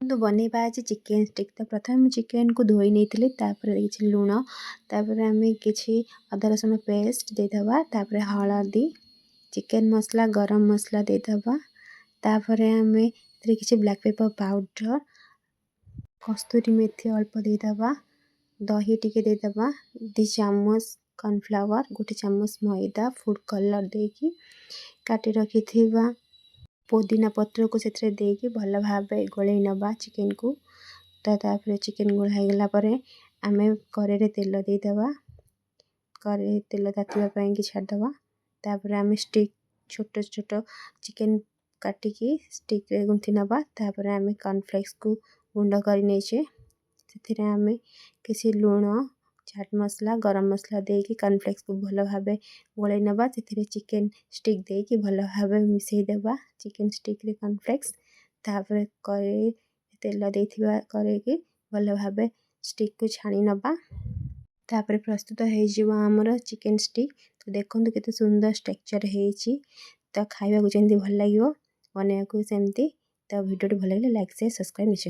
तो बनैबा आज chicken stick. तो प्रथम चिकेन को धोई नहीं तापर किछि लुण तापर आमे किछि अदा रसुण पेस्ट देदबा तापर हळदी चिकेन मसला गरम मसला देदबा तापर आमे किछि ब्लैक पेपर पाउडर कस्तूरी मेथी अल्प देदबा दही टिके देदबा 2 चम्मच कॉर्नफ्लावर 1 चम्मच मैदा फूड कलर देकी काटी रखिथिबा पुदीना पत्र को सेथरे देकी भल भाबे गोळै नबा चिकेन को। तापर चिकेन गोळा गला परे आमे कड़े रे तेल देदबा कड़े तेल तातिबा पई कि छाड़ दबा तापर आमे स्टिक छोटो छोटो चिकेन काटी की स्टिक रे गुंथि नबा तापर आमे कॉर्नफ्लेक्स को गुंड करि नेछे सेथिरे आमे किछि लूण चाट मसला गरम मसला देकी कॉर्नफ्लेक्स को भल भाबे गोळै नबा सेथिरे चिकेन स्टिक देकी भल भाबे मिसै देबा चिकेन स्टिक रे कॉर्नफ्लेक्स तापर करे तेल देथिबा करे की भल भाबे स्टिक को छाणी नबा तापर प्रस्तुत हे जिवा हमर चिकेन स्टिक। तो देखंतु केते सुंदर स्ट्रक्चर हेछि तो खाइबा को जेंति भल लागिवो बनेया को सेमति। तो वीडियो भल लागले लाइक शेयर सब्सक्राइब निश्चय।